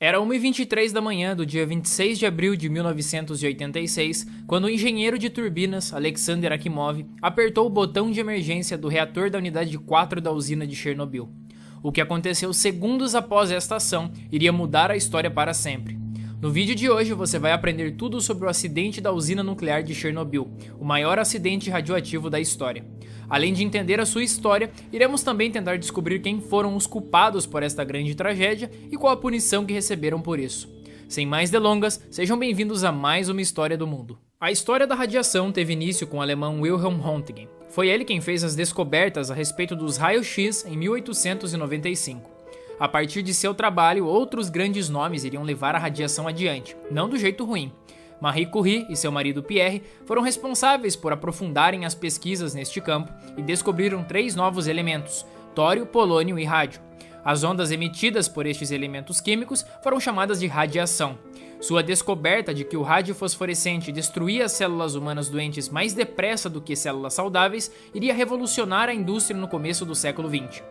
Era 1h23 da manhã do dia 26 de abril de 1986, quando o engenheiro de turbinas, Alexander Akimov, apertou o botão de emergência do reator da unidade 4 da usina de Chernobyl. O que aconteceu segundos após esta ação iria mudar a história para sempre. No vídeo de hoje você vai aprender tudo sobre o acidente da usina nuclear de Chernobyl, o maior acidente radioativo da história. Além de entender a sua história, iremos também tentar descobrir quem foram os culpados por esta grande tragédia e qual a punição que receberam por isso. Sem mais delongas, sejam bem-vindos a mais uma História do Mundo. A história da radiação teve início com o alemão Wilhelm Röntgen. Foi ele quem fez as descobertas a respeito dos raios-x em 1895. A partir de seu trabalho, outros grandes nomes iriam levar a radiação adiante, não do jeito ruim. Marie Curie e seu marido Pierre foram responsáveis por aprofundarem as pesquisas neste campo e descobriram 3 novos elementos: tório, polônio e rádio. As ondas emitidas por estes elementos químicos foram chamadas de radiação. Sua descoberta de que o rádio fosforescente destruía as células humanas doentes mais depressa do que células saudáveis iria revolucionar a indústria no começo do século XX.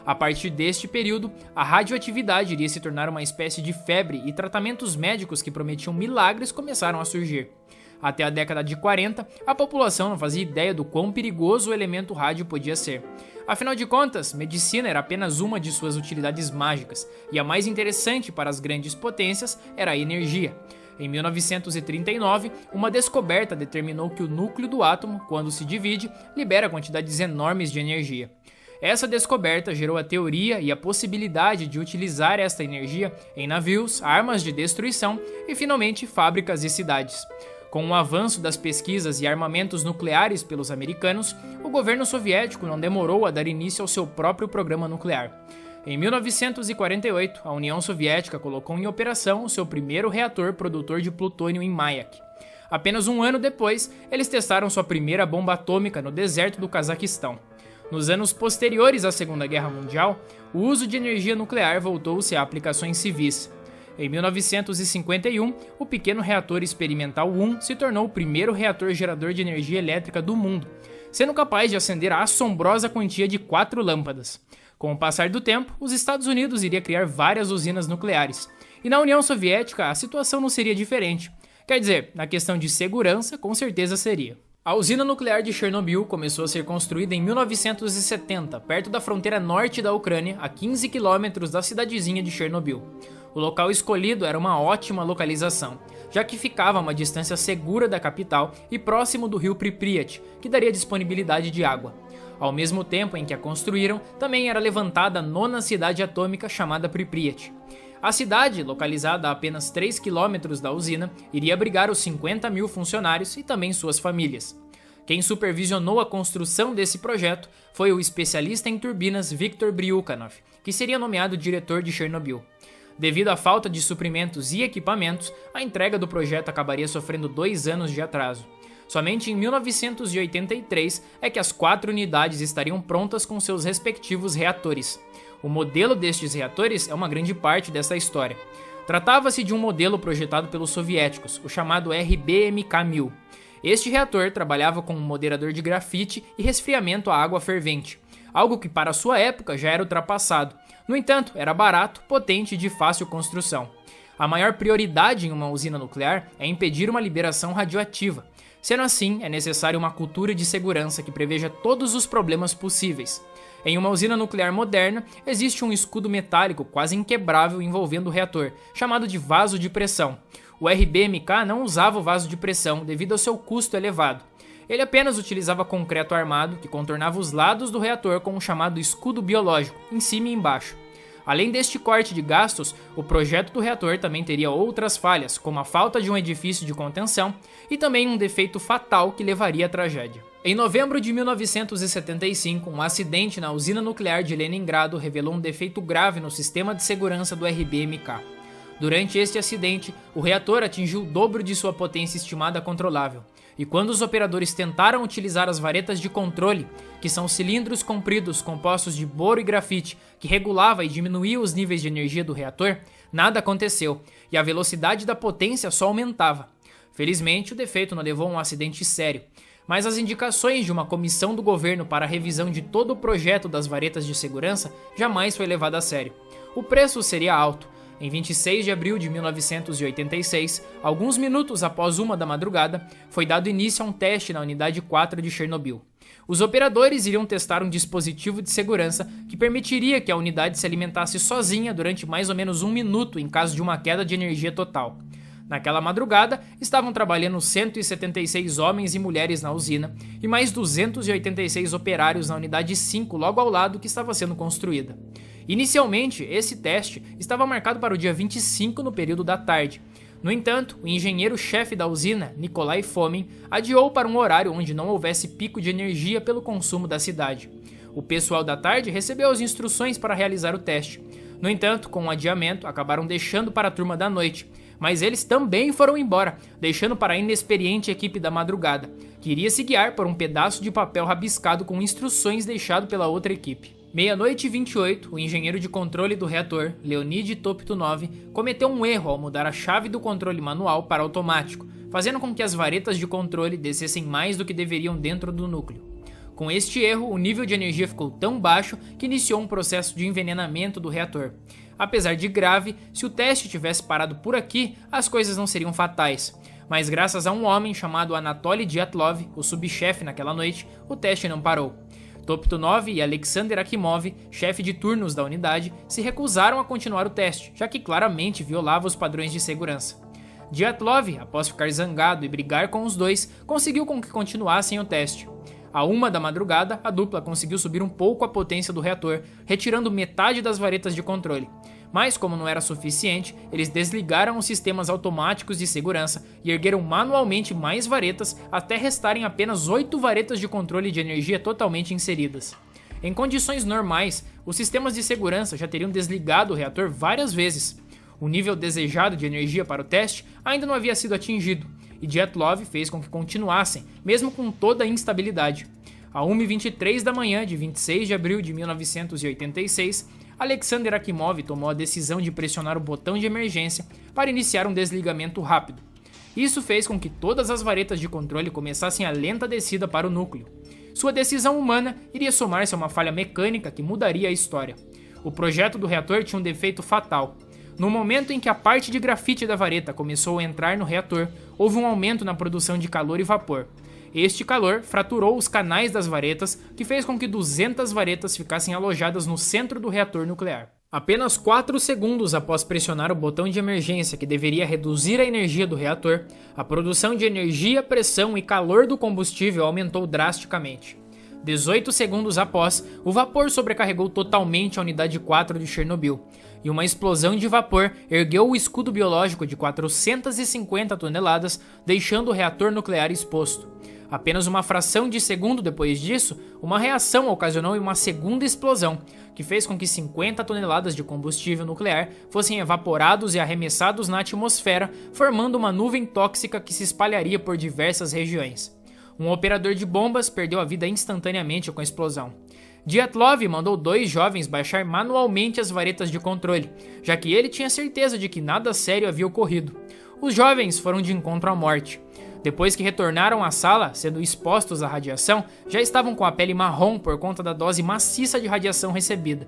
A partir deste período, a radioatividade iria se tornar uma espécie de febre e tratamentos médicos que prometiam milagres começaram a surgir. Até a década de 40, a população não fazia ideia do quão perigoso o elemento rádio podia ser. Afinal de contas, medicina era apenas uma de suas utilidades mágicas, e a mais interessante para as grandes potências era a energia. Em 1939, uma descoberta determinou que o núcleo do átomo, quando se divide, libera quantidades enormes de energia. Essa descoberta gerou a teoria e a possibilidade de utilizar esta energia em navios, armas de destruição e, finalmente, fábricas e cidades. Com o avanço das pesquisas e armamentos nucleares pelos americanos, o governo soviético não demorou a dar início ao seu próprio programa nuclear. Em 1948, a União Soviética colocou em operação o seu primeiro reator produtor de plutônio em Mayak. Apenas um ano depois, eles testaram sua primeira bomba atômica no deserto do Cazaquistão. Nos anos posteriores à Segunda Guerra Mundial, o uso de energia nuclear voltou-se a aplicações civis. Em 1951, o pequeno reator experimental 1 se tornou o primeiro reator gerador de energia elétrica do mundo, sendo capaz de acender a assombrosa quantia de 4 lâmpadas. Com o passar do tempo, os Estados Unidos iria criar várias usinas nucleares, e na União Soviética a situação não seria diferente. Quer dizer, na questão de segurança, com certeza seria. A usina nuclear de Chernobyl começou a ser construída em 1970, perto da fronteira norte da Ucrânia, a 15 quilômetros da cidadezinha de Chernobyl. O local escolhido era uma ótima localização, já que ficava a uma distância segura da capital e próximo do rio Pripyat, que daria disponibilidade de água. Ao mesmo tempo em que a construíram, também era levantada a 9ª cidade atômica chamada Pripyat. A cidade, localizada a apenas 3 quilômetros da usina, iria abrigar os 50 mil funcionários e também suas famílias. Quem supervisionou a construção desse projeto foi o especialista em turbinas Viktor Bryukhanov, que seria nomeado diretor de Chernobyl. Devido à falta de suprimentos e equipamentos, a entrega do projeto acabaria sofrendo 2 anos de atraso. Somente em 1983 é que as 4 unidades estariam prontas com seus respectivos reatores. O modelo destes reatores é uma grande parte dessa história. Tratava-se de um modelo projetado pelos soviéticos, o chamado RBMK-1000. Este reator trabalhava com um moderador de grafite e resfriamento à água fervente, algo que para sua época já era ultrapassado. No entanto, era barato, potente e de fácil construção. A maior prioridade em uma usina nuclear é impedir uma liberação radioativa. Sendo assim, é necessário uma cultura de segurança que preveja todos os problemas possíveis. Em uma usina nuclear moderna, existe um escudo metálico quase inquebrável envolvendo o reator, chamado de vaso de pressão. O RBMK não usava o vaso de pressão devido ao seu custo elevado. Ele apenas utilizava concreto armado que contornava os lados do reator com o chamado escudo biológico, em cima e embaixo. Além deste corte de gastos, o projeto do reator também teria outras falhas, como a falta de um edifício de contenção e também um defeito fatal que levaria à tragédia. Em novembro de 1975, um acidente na usina nuclear de Leningrado revelou um defeito grave no sistema de segurança do RBMK. Durante este acidente, o reator atingiu o dobro de sua potência estimada controlável, e quando os operadores tentaram utilizar as varetas de controle, que são cilindros compridos compostos de boro e grafite, que regulava e diminuía os níveis de energia do reator, nada aconteceu, e a velocidade da potência só aumentava. Felizmente, o defeito não levou a um acidente sério, mas as indicações de uma comissão do governo para a revisão de todo o projeto das varetas de segurança jamais foi levada a sério. O preço seria alto. Em 26 de abril de 1986, alguns minutos após 1 da madrugada, foi dado início a um teste na unidade 4 de Chernobyl. Os operadores iriam testar um dispositivo de segurança que permitiria que a unidade se alimentasse sozinha durante mais ou menos 1 minuto em caso de uma queda de energia total. Naquela madrugada, estavam trabalhando 176 homens e mulheres na usina e mais 286 operários na unidade 5 logo ao lado que estava sendo construída. Inicialmente, esse teste estava marcado para o dia 25 no período da tarde. No entanto, o engenheiro-chefe da usina, Nikolai Fomin, adiou para um horário onde não houvesse pico de energia pelo consumo da cidade. O pessoal da tarde recebeu as instruções para realizar o teste. No entanto, com o adiamento, acabaram deixando para a turma da noite, mas eles também foram embora, deixando para a inexperiente equipe da madrugada, que iria se guiar por um pedaço de papel rabiscado com instruções deixado pela outra equipe. Meia-noite e 28, o engenheiro de controle do reator, Leonid Toptunov, cometeu um erro ao mudar a chave do controle manual para automático, fazendo com que as varetas de controle descessem mais do que deveriam dentro do núcleo. Com este erro, o nível de energia ficou tão baixo que iniciou um processo de envenenamento do reator. Apesar de grave, se o teste tivesse parado por aqui, as coisas não seriam fatais. Mas graças a um homem chamado Anatoly Dyatlov, o subchefe naquela noite, o teste não parou. Toptunov e Alexander Akimov, chefe de turnos da unidade, se recusaram a continuar o teste, já que claramente violava os padrões de segurança. Dyatlov, após ficar zangado e brigar com os dois, conseguiu com que continuassem o teste. À 1 da madrugada, a dupla conseguiu subir um pouco a potência do reator, retirando metade das varetas de controle. Mas, como não era suficiente, eles desligaram os sistemas automáticos de segurança e ergueram manualmente mais varetas até restarem apenas 8 varetas de controle de energia totalmente inseridas. Em condições normais, os sistemas de segurança já teriam desligado o reator várias vezes. O nível desejado de energia para o teste ainda não havia sido atingido, e Dyatlov fez com que continuassem, mesmo com toda a instabilidade. À 1h23 da manhã de 26 de abril de 1986, Alexander Akimov tomou a decisão de pressionar o botão de emergência para iniciar um desligamento rápido. Isso fez com que todas as varetas de controle começassem a lenta descida para o núcleo. Sua decisão humana iria somar-se a uma falha mecânica que mudaria a história. O projeto do reator tinha um defeito fatal. No momento em que a parte de grafite da vareta começou a entrar no reator, houve um aumento na produção de calor e vapor. Este calor fraturou os canais das varetas, que fez com que 200 varetas ficassem alojadas no centro do reator nuclear. Apenas 4 segundos após pressionar o botão de emergência que deveria reduzir a energia do reator, a produção de energia, pressão e calor do combustível aumentou drasticamente. 18 segundos após, o vapor sobrecarregou totalmente a unidade 4 de Chernobyl, e uma explosão de vapor ergueu o escudo biológico de 450 toneladas, deixando o reator nuclear exposto. Apenas uma fração de segundo depois disso, uma reação ocasionou uma segunda explosão, que fez com que 50 toneladas de combustível nuclear fossem evaporados e arremessados na atmosfera, formando uma nuvem tóxica que se espalharia por diversas regiões. Um operador de bombas perdeu a vida instantaneamente com a explosão. Dyatlov mandou 2 jovens baixar manualmente as varetas de controle, já que ele tinha certeza de que nada sério havia ocorrido. Os jovens foram de encontro à morte. Depois que retornaram à sala, sendo expostos à radiação, já estavam com a pele marrom por conta da dose maciça de radiação recebida.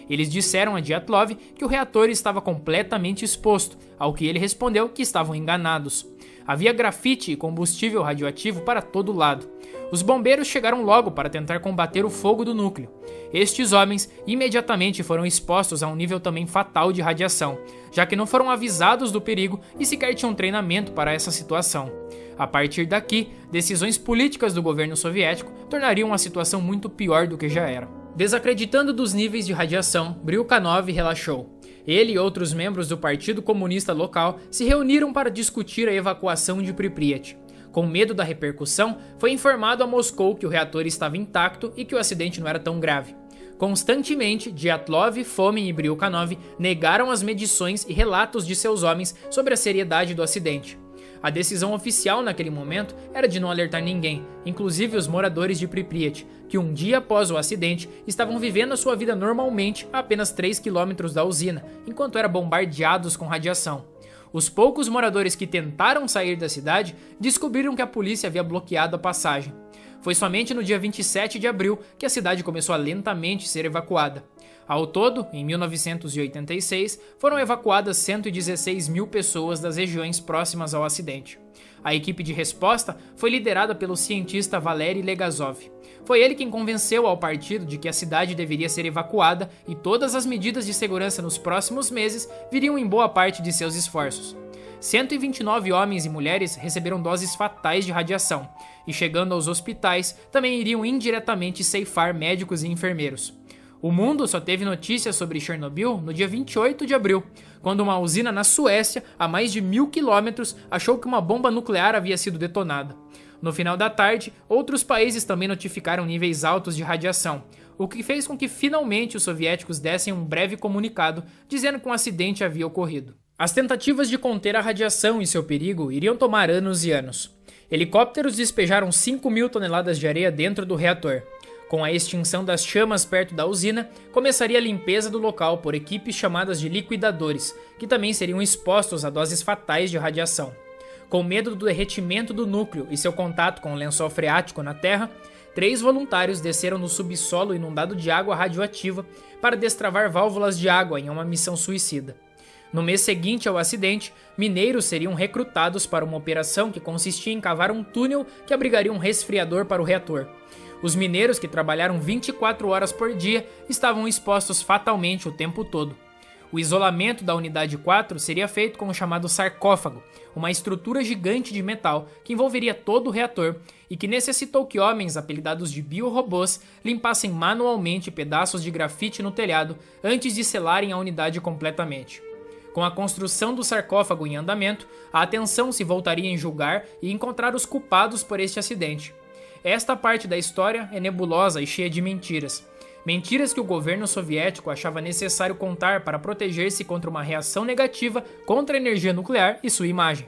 Eles disseram a Dyatlov que o reator estava completamente exposto, ao que ele respondeu que estavam enganados. Havia grafite e combustível radioativo para todo lado. Os bombeiros chegaram logo para tentar combater o fogo do núcleo. Estes homens imediatamente foram expostos a um nível também fatal de radiação, já que não foram avisados do perigo e sequer tinham treinamento para essa situação. A partir daqui, decisões políticas do governo soviético tornariam a situação muito pior do que já era. Desacreditando dos níveis de radiação, Bryukhanov relaxou. Ele e outros membros do Partido Comunista local se reuniram para discutir a evacuação de Pripyat. Com medo da repercussão, foi informado a Moscou que o reator estava intacto e que o acidente não era tão grave. Constantemente, Dyatlov, Fomin e Bryukhanov negaram as medições e relatos de seus homens sobre a seriedade do acidente. A decisão oficial naquele momento era de não alertar ninguém, inclusive os moradores de Pripyat, que um dia após o acidente estavam vivendo a sua vida normalmente a apenas 3 km da usina, enquanto eram bombardeados com radiação. Os poucos moradores que tentaram sair da cidade descobriram que a polícia havia bloqueado a passagem. Foi somente no dia 27 de abril que a cidade começou a lentamente ser evacuada. Ao todo, em 1986, foram evacuadas 116 mil pessoas das regiões próximas ao acidente. A equipe de resposta foi liderada pelo cientista Valery Legazov. Foi ele quem convenceu ao partido de que a cidade deveria ser evacuada e todas as medidas de segurança nos próximos meses viriam em boa parte de seus esforços. 129 homens e mulheres receberam doses fatais de radiação, e chegando aos hospitais, também iriam indiretamente ceifar médicos e enfermeiros. O mundo só teve notícias sobre Chernobyl no dia 28 de abril, quando uma usina na Suécia, a mais de 1000 quilômetros, achou que uma bomba nuclear havia sido detonada. No final da tarde, outros países também notificaram níveis altos de radiação, o que fez com que finalmente os soviéticos dessem um breve comunicado dizendo que um acidente havia ocorrido. As tentativas de conter a radiação e seu perigo iriam tomar anos e anos. Helicópteros despejaram 5.000 toneladas de areia dentro do reator. Com a extinção das chamas perto da usina, começaria a limpeza do local por equipes chamadas de liquidadores, que também seriam expostos a doses fatais de radiação. Com medo do derretimento do núcleo e seu contato com o lençol freático na Terra, 3 voluntários desceram no subsolo inundado de água radioativa para destravar válvulas de água em uma missão suicida. No mês seguinte ao acidente, mineiros seriam recrutados para uma operação que consistia em cavar um túnel que abrigaria um resfriador para o reator. Os mineiros, que trabalharam 24 horas por dia, estavam expostos fatalmente o tempo todo. O isolamento da unidade 4 seria feito com o chamado sarcófago, uma estrutura gigante de metal que envolveria todo o reator e que necessitou que homens apelidados de biorobôs limpassem manualmente pedaços de grafite no telhado antes de selarem a unidade completamente. Com a construção do sarcófago em andamento, a atenção se voltaria em julgar e encontrar os culpados por este acidente. Esta parte da história é nebulosa e cheia de mentiras. Mentiras que o governo soviético achava necessário contar para proteger-se contra uma reação negativa contra a energia nuclear e sua imagem.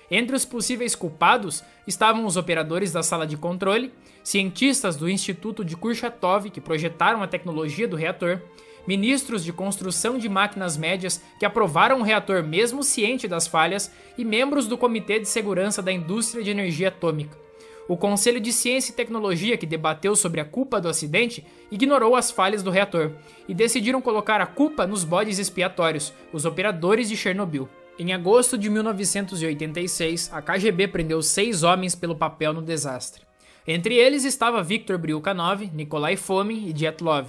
Entre os possíveis culpados estavam os operadores da sala de controle, cientistas do Instituto de Kurchatov que projetaram a tecnologia do reator, ministros de construção de máquinas médias que aprovaram o reator mesmo ciente das falhas e membros do Comitê de Segurança da Indústria de Energia Atômica. O Conselho de Ciência e Tecnologia, que debateu sobre a culpa do acidente, ignorou as falhas do reator e decidiram colocar a culpa nos bodes expiatórios, os operadores de Chernobyl. Em agosto de 1986, a KGB prendeu 6 homens pelo papel no desastre. Entre eles estava Viktor Bryukhanov, Nikolai Fomin e Dyatlov.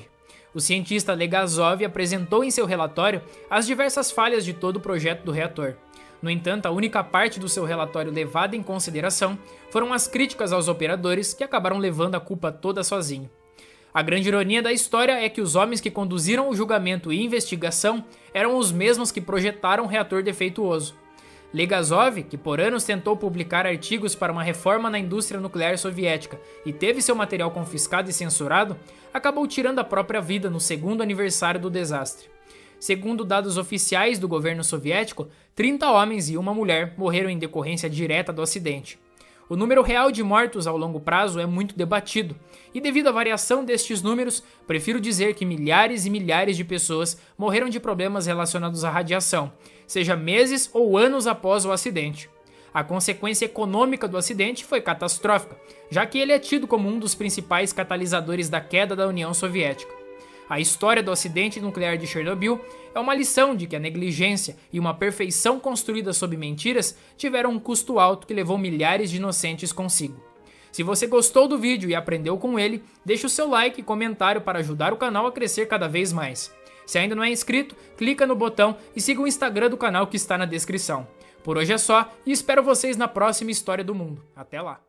O cientista Legazov apresentou em seu relatório as diversas falhas de todo o projeto do reator. No entanto, a única parte do seu relatório levada em consideração foram as críticas aos operadores, que acabaram levando a culpa toda sozinho. A grande ironia da história é que os homens que conduziram o julgamento e investigação eram os mesmos que projetaram o reator defeituoso. Legazov, que por anos tentou publicar artigos para uma reforma na indústria nuclear soviética e teve seu material confiscado e censurado, acabou tirando a própria vida no segundo aniversário do desastre. Segundo dados oficiais do governo soviético, 30 homens e uma mulher morreram em decorrência direta do acidente. O número real de mortos ao longo prazo é muito debatido, e devido à variação destes números, prefiro dizer que milhares e milhares de pessoas morreram de problemas relacionados à radiação, seja meses ou anos após o acidente. A consequência econômica do acidente foi catastrófica, já que ele é tido como um dos principais catalisadores da queda da União Soviética. A história do acidente nuclear de Chernobyl é uma lição de que a negligência e uma perfeição construída sob mentiras tiveram um custo alto que levou milhares de inocentes consigo. Se você gostou do vídeo e aprendeu com ele, deixe o seu like e comentário para ajudar o canal a crescer cada vez mais. Se ainda não é inscrito, clica no botão e siga o Instagram do canal que está na descrição. Por hoje é só e espero vocês na próxima História do Mundo. Até lá!